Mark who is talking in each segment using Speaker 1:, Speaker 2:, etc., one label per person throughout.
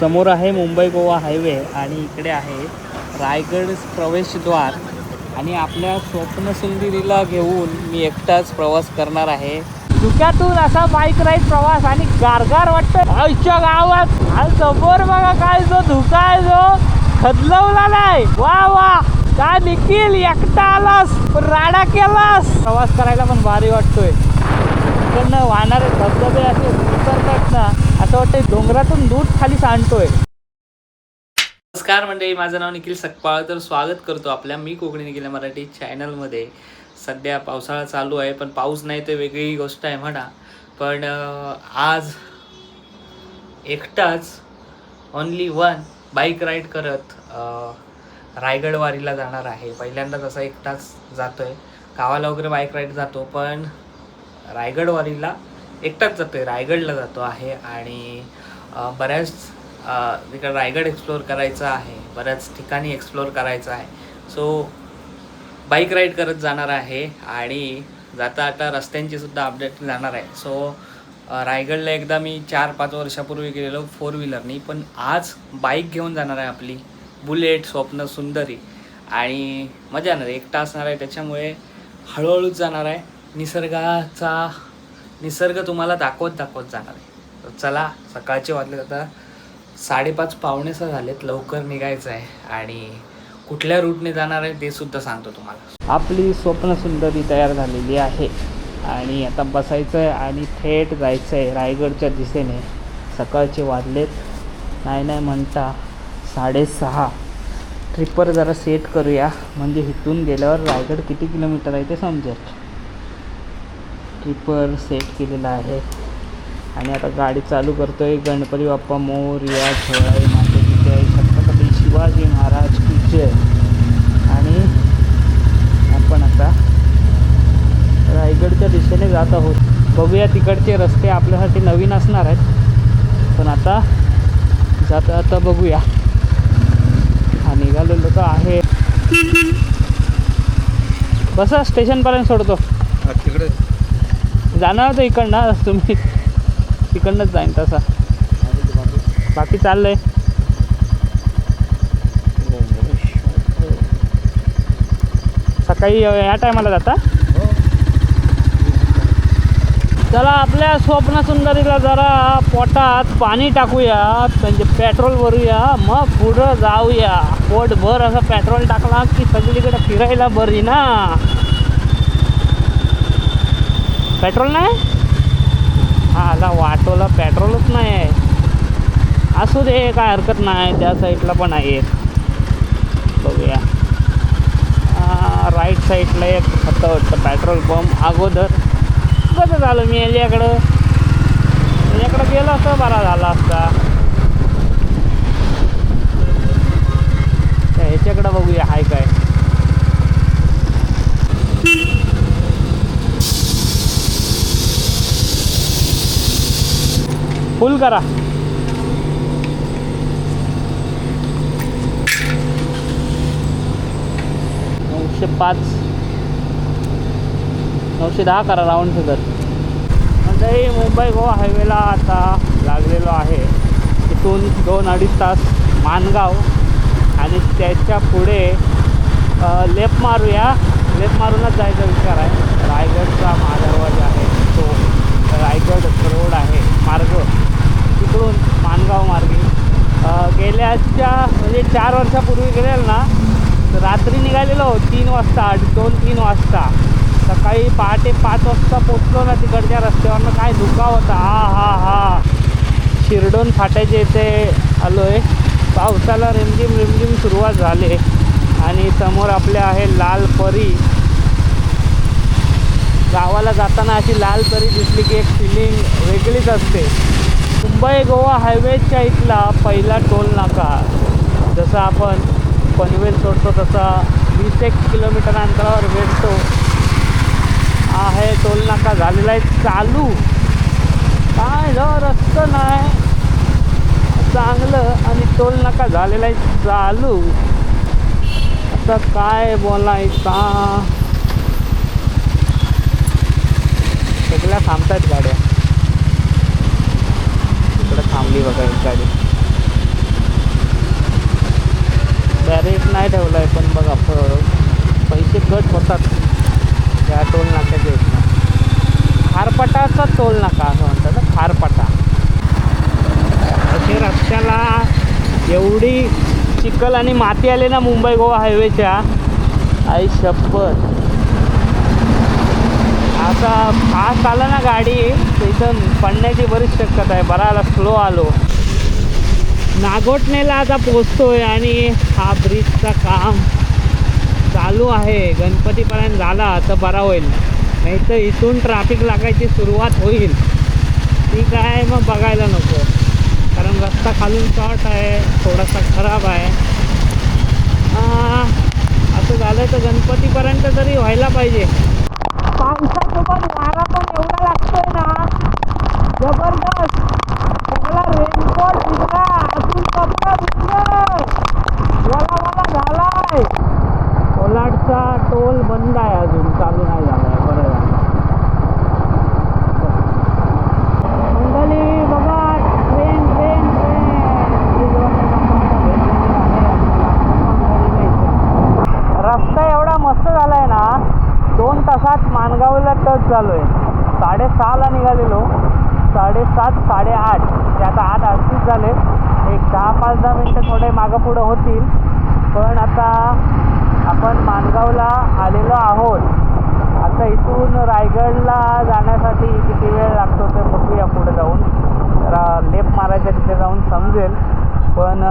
Speaker 1: समोर आहे मुंबई गोवा हायवे आणि इकडे आहे रायगड प्रवेशद्वार आणि आपल्या स्वप्नसुंदरीला घेऊन मी एकटाच प्रवास करणार आहे. धुक्यातून असा बाईक राईड प्रवास आणि गारगार वाटतं. आईच्या गावात आणि समोर बघा काय जो धुका आहे जो खदलवला नाही. वा वा काय निखिल एकटा आलास पण राडा केलास. प्रवास करायला पण भारी वाटतोय. इकडनं वाहणारे धबधबे असे उतरतात ना असं वाटतं डोंगरातून दूध खाली सांडतोय. नमस्कार मंडळी, माझं नाव निखिल सकपाळ. तर स्वागत करतो आपल्या मी कोकणी निखिल मराठी चॅनलमध्ये. सध्या पावसाळा चालू आहे पण पाऊस नाही तर वेगळी गोष्ट आहे म्हणा. पण आज एकटाच ओनली वन बाईक राईड करत रायगड वारीला जाणार आहे. पहिल्यांदाच असा एकटाच जातोय. गावाला वगैरे बाईक राईड जातो पण रायगड वारीला एकटाच जातोय. रायगडला जातो आहे आणि बऱ्याच तिकडे रायगड एक्सप्लोअर करायचा आहे. बऱ्याच ठिकाणी एक्सप्लोअर करायचं आहे. सो बाईक राईड करत जाणार आहे आणि जाता आता रस्त्यांची सुद्धा अपडेट जाणार आहे. सो रायगडला एकदा मी 4-5 वर्षापूर्वी गेलेलो 4 व्हीलरनी, पण आज बाईक घेऊन जाणार आहे आपली बुलेट स्वप्न सुंदरी आणि मजा येणार आहे. एकटा असणार आहे त्याच्यामुळे हळूहळूच जाणार आहे. निसर्ग तुम्हाला दाखवत जाणार आहे. तर चला, सकाळचे वाजले आता 5:30 पावणेसहा झालेत. लवकर निघायचं आहे आणि कुठल्या रूटने जाणार आहे ते सुद्धा सांगतो तुम्हाला. आपली स्वप्न सुंदरी तयार झालेली आहे आणि आता बसायचं आहे आणि थेट जायचं आहे रायगडच्या दिशेने. सकाळचे वाजलेत नाही म्हणता 6:30. ट्रिपर जरा सेट करूया म्हणजे इथून गेल्यावर रायगड किती किलोमीटर आहे ते समजेल. ट्रिपर सेट केलेला आहे आणि आता गाडी चालू करतो आहे. गणपती बाप्पा मोरया, जय माते की जय, छत्रपती शिवाजी महाराज की जय. आणि आपण आता रायगडच्या दिशेने जात आहोत. बघूया, तिकडचे रस्ते आपल्यासाठी नवीन असणार आहेत पण आता जाता बघूया. हा निघालेलो तर आहे. बसा, स्टेशनपर्यंत सोडतो.
Speaker 2: तिकडे
Speaker 1: जाणार होतं इकडनं, तुम्ही तिकडनंच जाईन तसा. बाकी चाललंय. सकाळी या टायमाला जाता. चला, आपल्या स्वप्नसुंदरीला जरा पोटात पाणी टाकूया, म्हणजे पेट्रोल भरूया, मग पुढं जाऊया. पोटभर असं पेट्रोल टाकला की सगळीकडे फिरायला बरी ना. पेट्रोल नाही हा आला वाटोला, पेट्रोलच नाही आहे. असू दे, काय हरकत नाही. त्या साईडला पण आहे, बघूया. राईट साईडला एक होतं वाटतं पेट्रोल पंप अगोदर. कसं झालं मी याच्याकडं गेलो असतं बरा झाला असता. ह्याच्याकडं बघूया हाय काय. फुल करा. 905 910 करा राऊंड फिगर. म्हणजे मुंबई गोवा हायवेला आता लागलेलो आहे. इथून 2-2.5 तास माणगाव आणि त्याच्या पुढे लेफ्ट मारूया. लेफ्ट मारूनच जायचा विचार आहे. रायगडचा महादरवाजा आहे तो, रायगड रोड आहे मार्ग, तिकडून माणगाव मार्गे. गेल्याच्या म्हणजे 4 वर्षापूर्वी गेलेलो ना, तर रात्री निघालेलो 3 वाजता, 2-3 वाजता. सकाळी पहाटे 5 वाजता पोचलो ना तिकडच्या रस्त्यावरनं. काय धुका होता. हा शिरडोन फाट्याच्या इथे आलो आहे. पावसाला रिमझिम सुरुवात झाली आणि समोर आपले आहे लाल परी. गावाला जाताना अशी लाल परी दिसली की एक फिलिंग वेगळीच असते. मुंबई गोवा हायवेच्या इथला पहिला टोल नाका. जसं आपण पनवेल सोडतो तसा 20-1 किलोमीटर अंतरावर भेटतो आहे टोल नाका. झालेला आहे चालू. काय रस्ता नाही चांगलं आणि टोल नाका झालेला आहे चालू. आता काय बोलायचा. सगळ्या थांबतायत गाड्या. इकडे थांबली बघा एक गाडी. बॅरिकेड नाही ठेवला आहे, पण बघा पैसे कट होतात या टोल नाक्याच्या इथनं. खारपटाचा टोल नाका असं म्हणतात ना, खारपटा. असे रस्त्याला एवढी चिखल आणि माती आली ना मुंबई गोवा हायवेच्या, आई शपथ. आता फास्ट आला ना गाडी तर इथं पडण्याची बरीच शक्यता आहे. बराला स्लो आलो. नागोठणेला आता पोचतोय आणि हा ब्रिजचा काम चालू आहे. गणपतीपर्यंत झाला तर बरा होईल, नाही तर इथून ट्रॅफिक लागायची सुरुवात होईल. ती काय मग बघायला नको, कारण रस्ता खालून शॉर्ट आहे, थोडासा खराब आहे. असं झालं तर गणपतीपर्यंत तरी व्हायला पाहिजे. पावसासोबत वारा पण एवढा लागतोय ना, जबरदस्त. सगळा रेनकोट भिजला, अजून कपडा भिजले, वला झालाय. कोलाडचा टोल बंद आहे, अजून चालू नाही झाला आहे. बरं झालं मंडळी. बघा ट्रेन ट्रेन रस्ता एवढा मस्त झाला आहे ना, 2 तासात माणगावला टच झालो आहे. 6:30ला निघालेलो, 7:30 8:30 ते आता 8:38 झाले. एक 10-5 मिनटं थोडे मागं पुढं होतील, पण आता आपण माणगावला आलेलो आहोत. आता इथून रायगडला जाण्यासाठी किती वेळ लागतो ते बघूया पुढे जाऊन. जरा लेप मारायच्या तिथे जाऊन समजेल. पण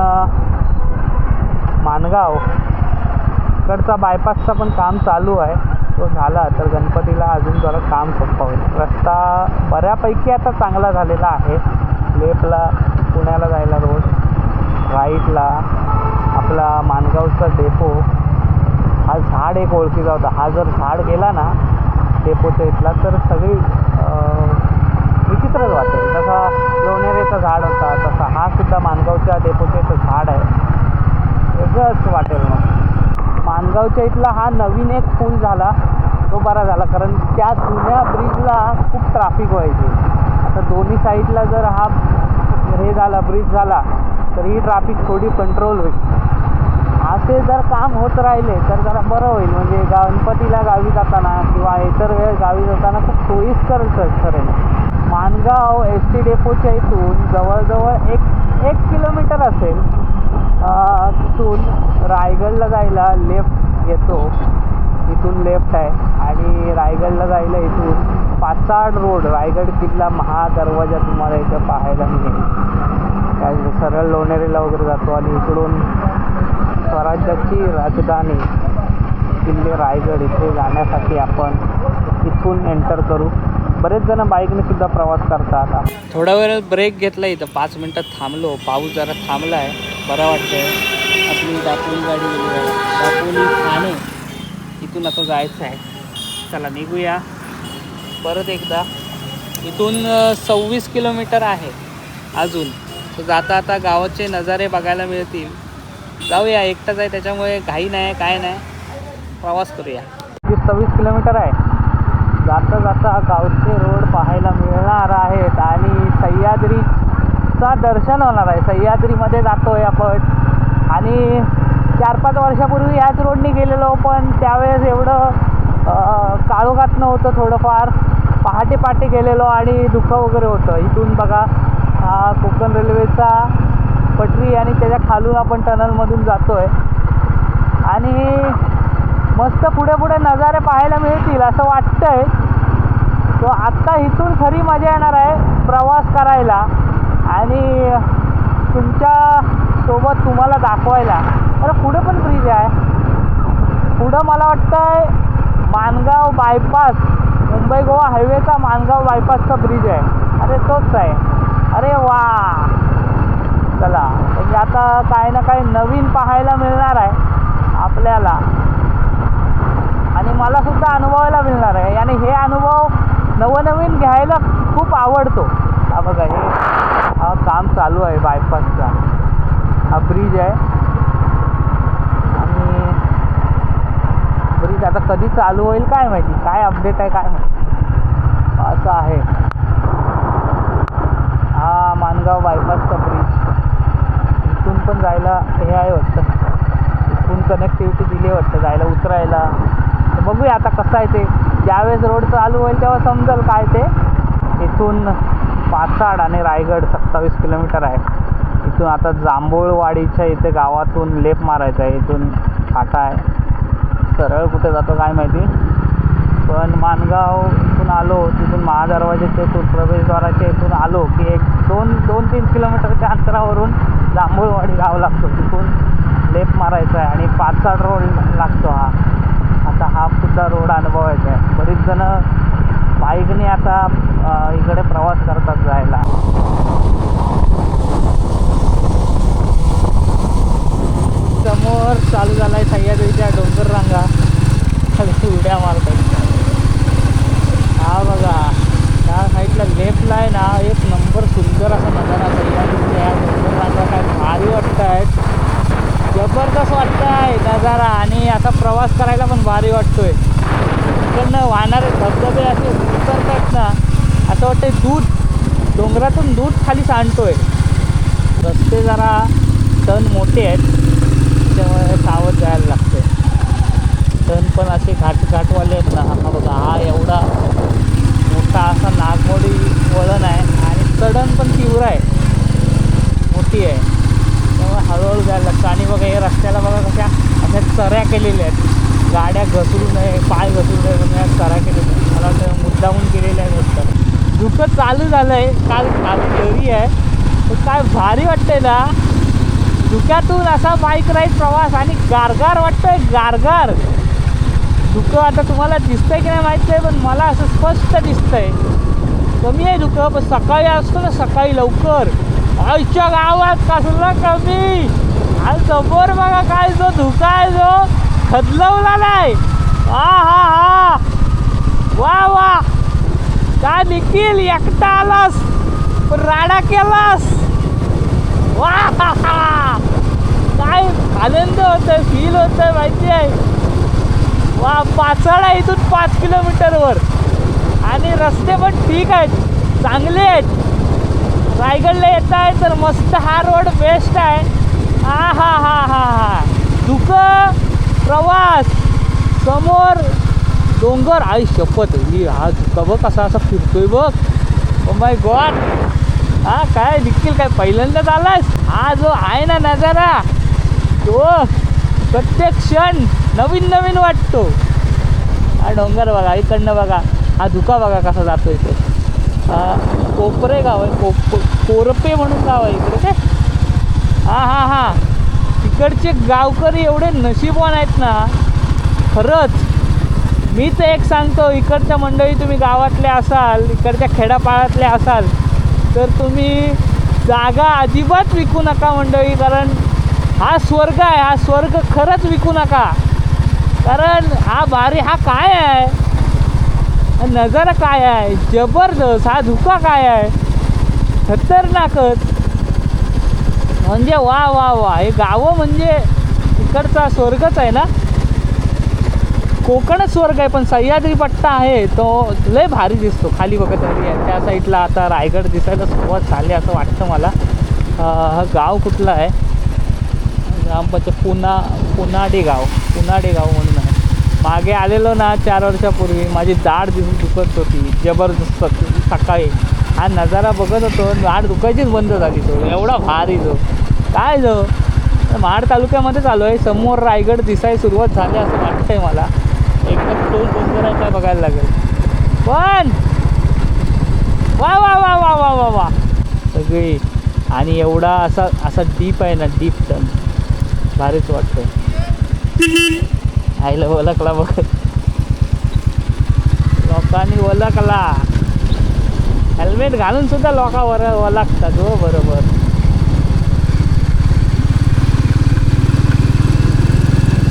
Speaker 1: माणगाव कडचा बायपासचा पण काम चालू आहे. तो झाला तर गणपतीला अजून जरा काम सोपं होईल. रस्ता बऱ्यापैकी आता चांगला झालेला आहे. लेपला पुण्याला जायला रोड, राईटला आपला माणगावचा डेपो. हा झाड एक ओळखीचा होता. हा जर झाड गेला ना डेपोच्या इथला तर सगळी विचित्रच वाटेल. जसा लोणेरेचा झाड होता तसा हा सुद्धा माणगावच्या डेपोच्या इथं झाड आहे. वेगळंच वाटेल. मग माणगावच्या इथला हा नवीन एक पूल झाला तो बरा झाला, कारण त्या जुन्या ब्रिजला खूप ट्रॅफिक व्हायची. आता दोन्ही साईडला जर हा हे झाला, ब्रिज झाला, तर ही ट्रॅफिक थोडी कंट्रोल होईल. असे जर काम होत राहिले तर जरा बरं होईल. म्हणजे गणपतीला गावी जाताना किंवा इतर वेळ गावी जाताना खूप सोयीस्कर ठरेल. माणगाव ST डेपोच्या इथून जवळजवळ एक किलोमीटर असेल. तिथून रायगडला जायला लेफ्ट येतो, इथून लेफ्ट आहे. आणि रायगडला जायला इथून 5-8 रोड, रायगड किल्ला महादरवाजा तुम्हाला इथं पाहायला मिळेल. त्या सरळ लोणेरेला वगैरे जातो आणि इकडून स्वराज्याची राजधानी किल्ले रायगड इथे जाण्यासाठी आपण इथून एंटर करू. बरेच जण बाईकने सुद्धा प्रवास करतात. थोडा वेळ ब्रेक घेतला, इथं 5 मिनटं थांबलो. पाऊस जरा थांबला आहे, बरं वाटतंय. आपली दापोली गाडी गेली आहे, दापोली ठाणे इथून आता जायचं आहे. चला निघूया परत एकदा. इथून 26 किलोमीटर आहे अजून. तर जाता आता गावाचे नजारे बघायला मिळतील. जाऊया, एकटाच आहे त्याच्यामुळे घाई नाही, काय नाही, प्रवास करूया. 26 किलोमीटर आहे. जाता जाता गावचे रोड पाहायला मिळणार आहेत आणि सह्याद्रीचा दर्शन होणार आहे. सह्याद्रीमध्ये जातो आहे आपण. आणि 4-5 वर्षापूर्वी ह्याच रोडनी गेलेलो, पण त्यावेळेस एवढं काळोखात नव्हतं. थोडंफार पहाटे गेलेलो आणि धुकं वगैरे होतं. इथून बघा हा कोकण रेल्वेचा पटरी आणि त्याच्या खालून आपण टनलमधून जातो आहे. आणि मस्त पुढे नजारे पाहायला मिळतील असं वाटतंय. तो आत्ता इथून खरी मजा येणार आहे प्रवास करायला आणि तुमच्यासोबत तुम्हाला दाखवायला. तर पुढे पण ब्रिज आहे. पुढं मला वाटतंय माणगाव बायपास, मुंबई गोवा हायवेचा माणगाव बायपासचा ब्रिज आहे. अरे तोच आहे. अरे वा, चला म्हणजे आता काही ना काही नवीन पाहायला मिळणार आहे आपल्याला आणि मला सुद्धा अनुभवायला मिळणार आहे. आणि हे अनुभव नवनवीन घ्यायला खूप आवडतो. हा बघा, हे काम चालू आहे बायपासचा. हा ब्रिज आहे आणि ब्रिज आता कधी चालू होईल काय माहिती, काय अपडेट आहे काय माहिती. असं आहे हा माणगाव बायपासचा ब्रिज. इथून पण जायला हे आहे वाटतं, इथून कनेक्टिव्हिटी दिली वाटतं जायला उतरायला. तर बघूया आता कसं आहे ते. ज्यावेळेस रोड चालू होईल तेव्हा समजेल काय ते. इथून पाचाड आणि रायगड 27 किलोमीटर आहे. इथून आता जांभूळवाडीच्या इथे गावातून लेप मारायचा आहे. इथून फाटा आहे. सरळ कुठे जातो काय माहिती. पण माणगाव इथून आलो तिथून महादरवाजेच्या इथून प्रवेशद्वाराच्या इथून आलो की एक 2-3 किलोमीटरच्या अंतरावरून जांभूळवाडी गाव लागतो. तिथून लेप मारायचा आहे आणि पाचाड रोड लागतो हा. आता हा सुद्धा रोड अनुभवायचा आहे. बरीच जणं बाईकने आता इकडे प्रवास करतात जायला. समोर चालू झाला आहे सह्याद्रीच्या डोंगर रांगा. उड्या मारतात. हा बघा त्या साईडला लेफ्टला आहे ना एक नंबर सुंदर असा नजारा सह्याद्रीच्या डोंगर रांगा. काय भारी वाटत आहेत. जबरदस्त वाटत आहे नजारा. आणि आता प्रवास करायला पण भारी वाटतोय. इकडनं वाहणारे धबधबे असे उतरतात ना असं वाटतंय दूध डोंगरातून दूध खाली सांडतोय. रस्ते जरा टर्न मोठे आहेत त्यामुळे सावध जायला लागते. टर्न पण असे घाटवाले आहेत ना. हा बघा हा एवढा मोठा असा नागमोडी वळण आहे आणि चढण पण तीव्र आहे मोठी आहे त्यामुळे हळूहळू जायला लागतं. आणि बघा हे रस्त्याला बघा कशा अशा चऱ्या केलेल्या आहेत. गाड्या घसरू नये पाय घसरू नये म्हणून या चऱ्या केलेल्या आहेत. मला वाटतं मुद्दामून केलेल्या आहेत रस्त्याला. धुकं चालू झालं आहे. काल दरी आहे तर काय भारी वाटतंय ना. धुक्यातून असा बाईक राईड प्रवास आणि गारगार वाटतंय गारगार. धुकं आता तुम्हाला दिसतंय की नाही माहीत नाही पण मला असं स्पष्ट दिसतंय. कमी आहे धुकं पण सकाळी असतो ना सकाळी लवकर आईच्या गावात कसला कमी. आणि समोर बघा काय जो धुका आहे जो खदलवला नाही. हा वा वा काय निखिल एकटा आलास पण राडा केलास. वा काय आनंद होतोय फील होतोय माहिती आहे. वा पाचाड आहे इथून 5 किलोमीटरवर आणि रस्ते पण ठीक आहेत चांगले आहेत. रायगडला येत आहे तर मस्त हा रोड बेस्ट आहे. हा धुकं प्रवास समोर डोंगर आई शपथ ही हा धुका बघ कसा असा फिरतोय बघ. Oh my God. हा काय निखिल काय पहिल्यांदाच आलास. हा जो आहे ना नजारा तो प्रत्येक क्षण नवीन वाटतो. हा डोंगर बघा इकडनं बघा हा धुका बघा कसा जातो इथे. कोपरे गाव आहे कोरपे म्हणून गाव आहे इकडे काय. हा तिकडचे गावकरी एवढे नशीबवान आहेत ना खरंच. मी तर एक सांगतो इकडच्या मंडळी तुम्ही गावातले असाल इकडच्या खेड्यापाड्यातले असाल तर तुम्ही जागा अजिबात विकू नका मंडळी. कारण हा स्वर्ग आहे. हा स्वर्ग खरंच विकू नका. कारण हा भारी हा काय आहे नजारा काय आहे जबरदस्त. हा धुका काय आहे खतरनाकच. म्हणजे वा हे गावं म्हणजे इकडचा स्वर्गच आहे ना. कोकणच स्वर्ग आहे पण सह्याद्री पट्टा आहे तो लय भारी दिसतो. खाली बघत तरी आहे त्या साईडला आता रायगड दिसायला सुरुवात झाली असं वाटतं मला. हा गाव कुठलं आहे ग्रामपंचायत पुनाडे गाव म्हणून आहे. मागे आलेलो ना 4 वर्षापूर्वी माझी दाढ दुखत होती जबरदस्त. सकाळी हा नजारा बघत होतो दाढ दुखायचीच बंद झाली. तो एवढा भारी जो काय जो महाड तालुक्यामध्येच आलो आहे. समोर रायगड दिसायला सुरुवात झाली असं वाटतंय मला. एकदम टोल डोंगर आहे काय बघायला लागेल. पण वा सगळी आणि एवढा असा डीप आहे ना डीप टन भारीच वाटतंय. आईला ओळखला बघ लोकांनी ओळखला. हेल्मेट घालून सुद्धा लोकांवर ओळखतात हो बरोबर.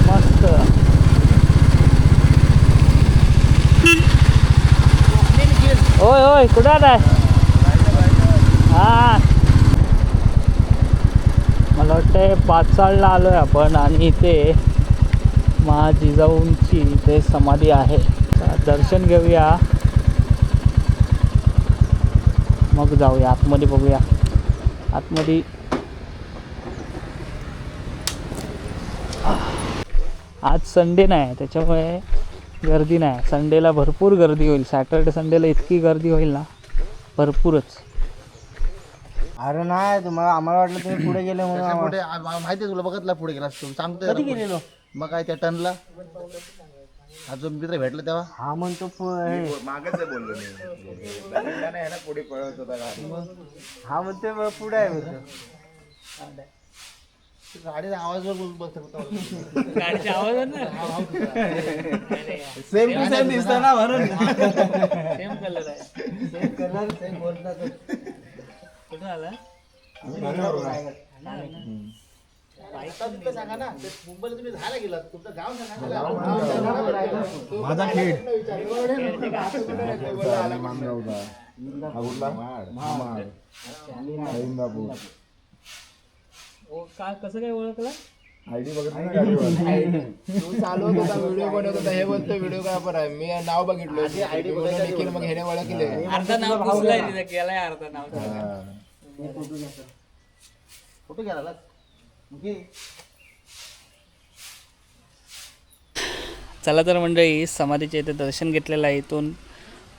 Speaker 1: मस्त होय कुठं आहे. हां मला वाटतं पाचाळला आलो आहे आपण आणि इथे जिजाऊंची इथे समाधी आहे. दर्शन घेऊया मग जाऊया आतमध्ये बघूया. आतमध्ये आज संडे नाही त्याच्यामुळे गर्दी नाही. संडेला भरपूर गर्दी होईल. सॅटर्डे संडेला इतकी गर्दी होईल ना, भरपूरच.
Speaker 2: अरे नाही तुम्हाला आम्हाला वाटलं तुम्ही पुढे गेले म्हणून.
Speaker 3: पुढे माहिती आहे तुला, बघितला पुढे गेला तू सांगतोय
Speaker 2: कधी गेलेलो?
Speaker 3: मग काय त्या टनला अजून मित्र भेटला तेव्हा.
Speaker 2: हा म्हणतो हा म्हणते पुढे आहे म्हणतो.
Speaker 3: गाडीचा आवाज बघतो.
Speaker 1: गाडीचा आवाज ना
Speaker 2: सेम टू सेम दिसतं ना म्हणून.
Speaker 1: सेम कलर आहे.
Speaker 2: सेम कलर सेम बोलतात.
Speaker 1: कुठून आला?
Speaker 3: सांगा ना मुंबईला तुम्ही झाला गेला तुमचं गाव सांगा.
Speaker 2: माझा खेळ
Speaker 1: कसं काय ओळखलं?
Speaker 2: तू चालवत होता व्हिडिओ बनवत होता हे बोलतो व्हिडिओ काय पण आहे. मी नाव बघितलं आयडी निखिल मग हेने ओळखले.
Speaker 1: अर्धा नाव पुसलाय तिथं गेलाय अर्धा नाव.
Speaker 3: कुठे गेला?
Speaker 1: चला तर मंडळी, समाधीच्या इथे दर्शन घेतलेलं आहे. इथून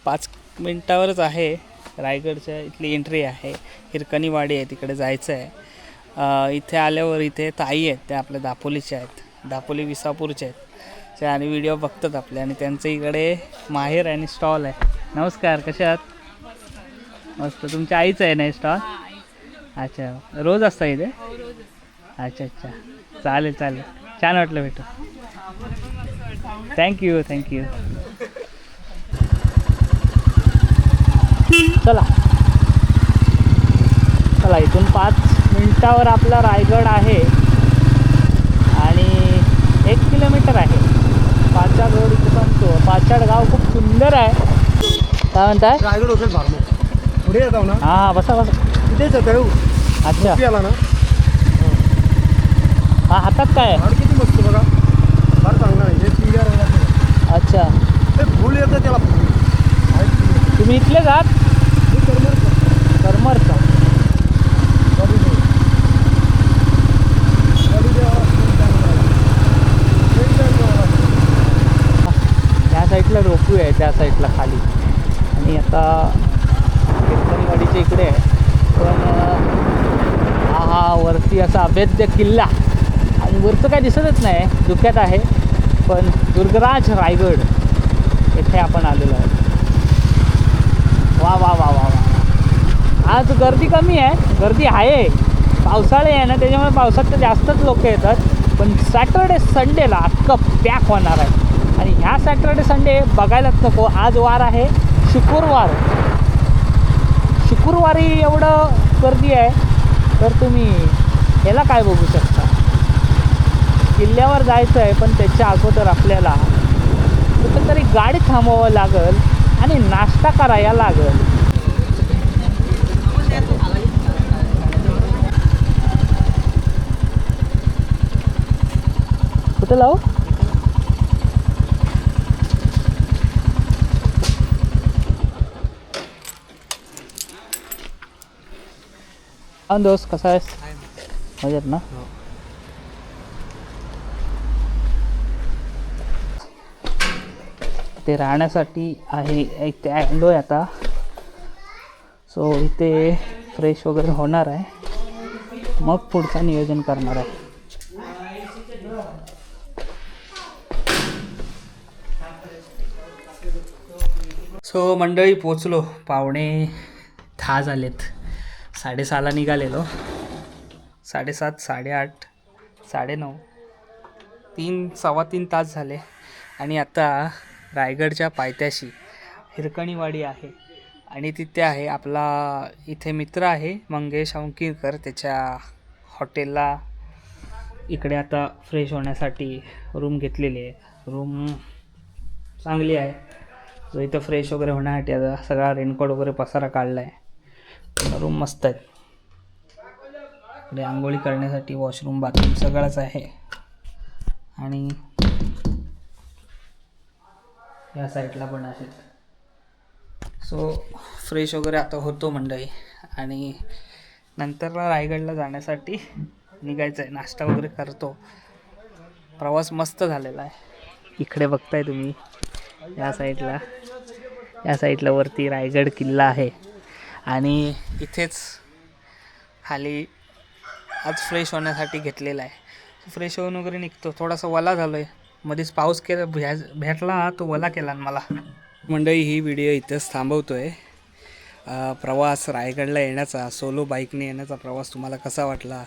Speaker 1: 5 मिनटावरच आहे. रायगडच्या इथली एंट्री आहे. हिरकणीवाडी आहे, तिकडे जायचं आहे. इथे आल्यावर इथे ताई आहेत, त्या आपल्या दापोलीच्या आहेत, दापोली विसापूरच्या आहेत. आणि व्हिडिओ बघतात आपले. आणि त्यांचं इकडे माहेर आणि स्टॉल आहे. नमस्कार, कसे आहात? मस्त. तुमच्या आईचं आहे ना स्टॉल? अच्छा, रोज असता इथे? अच्छा अच्छा, चालेल चालेल. छान वाटलं भेटू. Thank you thank you. चला चला, इथून 5 मिनटावर आपला रायगड आहे आणि 1 किलोमीटर आहे. पाचाड रोड इथे संपतो. पाचाड गाव खूप सुंदर आहे. काय म्हणताय?
Speaker 2: रायगड हॉटेल फार्म पुढे येतो ना.
Speaker 1: हां, बसा बसा.
Speaker 2: तिथेच येतो.
Speaker 1: अच्छा,
Speaker 2: आला ना.
Speaker 1: हा, हातात काय आहे?
Speaker 2: किती मस्त बघा, फार चांगला आहे हे. क्लिअर आहे.
Speaker 1: अच्छा,
Speaker 2: ते फुल येतं त्याला.
Speaker 1: तुम्ही इथले जात? करमरचा. त्या साईडला रोपवे आहे, त्या साईडला खाली. आणि आता कीर्तनवाडीच्या इकडे आहे. पण हा वरती असा अभेद्य किल्ला, आणि वरचं काय दिसतच नाही, धुक्यात आहे. पण दुर्गराज रायगड येथे आपण आलेलो आहे. वा वा वा वा वा. आज गर्दी कमी आहे, गर्दी आहे. पावसाळे आहे ना, त्याच्यामुळे पावसात तर जास्तच लोक येतात. पण सॅटर्डे संडेला अख्खं पॅक होणार आहे. आणि ह्या सॅटर्डे संडे बघायलाच नको. आज वार आहे शुक्रवार. शुक्रवारी एवढं गर्दी आहे, तर तुम्ही याला काय बघू शकता. किल्ल्यावर जायचं आहे, पण त्याच्या अगोदर आपल्याला कुठंतरी गाडी थांबवावं लागेल आणि नाश्ता करायला लागेल. कुठं लावू? दोस्त, कसा आहेस? मजेत ना? ते राहण्यासाठी आहे, इथे आलो आहे आता. सो इथे फ्रेश वगैरे होणार आहे, मग पुढचं नियोजन करणार आहे. सो मंडळी, पोचलो. 9:45 झालेत. 6:30ला निघालेलो. 7:30, 8:30, 9:30, 3-3.25 तास झाले. आणि आता रायगडच्या पायथ्याशी हिरकणीवाडी आहे, आणि तिथे आहे आपला इथे मित्र आहे मंगेश अंकिरकर. त्याच्या हॉटेलला इकडे आता फ्रेश होण्यासाठी रूम घेतलेली आहे. रूम चांगली आहे. जो इथं फ्रेश वगैरे होण्यासाठी आता सगळा रेनकोट वगैरे पसारा काढला आहे. रूम मस्त आहेत. इकडे आंघोळी करण्यासाठी वॉशरूम, बाथरूम सगळंच आहे. आणि या साईडला पण आहेत. सो फ्रेश वगैरे आता होतो मंडळी, आणि नंतरला रायगडला जाण्यासाठी निघायचं आहे. नाश्ता वगैरे करतो प्रवास मस्त झालेला आहे. इकडे बघताय तुम्ही या साईडला वरती रायगड किल्ला आहे आणि इथेच खाली आज फ्रेश होण्यासाठी घेतलेला आहे. फ्रेश होऊन वगैरे निघतो. थोडासा वला झालो आहे, मध्येच पाऊस भेटला तो वला केला मला. मंडळी ही व्हिडिओ इथंच थांबवतो आहे. प्रवास रायगडला येण्याचा, सोलो बाईकने येण्याचा प्रवास तुम्हाला कसा वाटला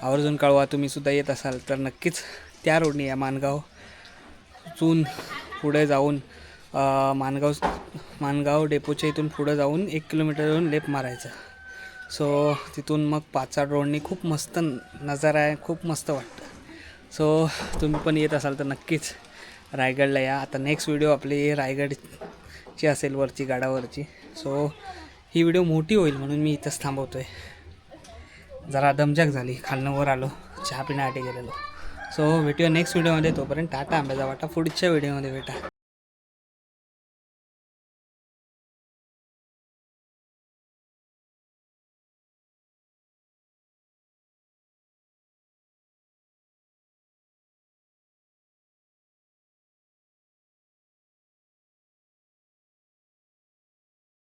Speaker 1: आवर्जून कळवा. तुम्ही सुद्धा येत असाल तर नक्कीच त्या रोडने या. माणगावतून पुढे जाऊन माणगाव डेपोच्या इथून पुढं जाऊन 1 किलोमीटर येऊन लेप मारायचं. सो तिथून मग पाचाड रोडने खूप मस्त नजारा आहे, खूप मस्त वाटतं. सो तुम्ही पण येत असाल तर नक्कीच रायगडला या. आता नेक्स्ट व्हिडिओ आपली रायगडची असेल, वरची गडावरची. सो ही व्हिडिओ मोठी होईल म्हणून मी इथंच थांबवतो आहे. जरा दमजक झाली, खालनं वर आलो, चहा पिण्यासाठी गेलेलो. सो भेटूया नेक्स्ट व्हिडिओमध्ये. तोपर्यंत टाटा, आंब्याचा वाटा. पुढच्या व्हिडिओमध्ये भेटा.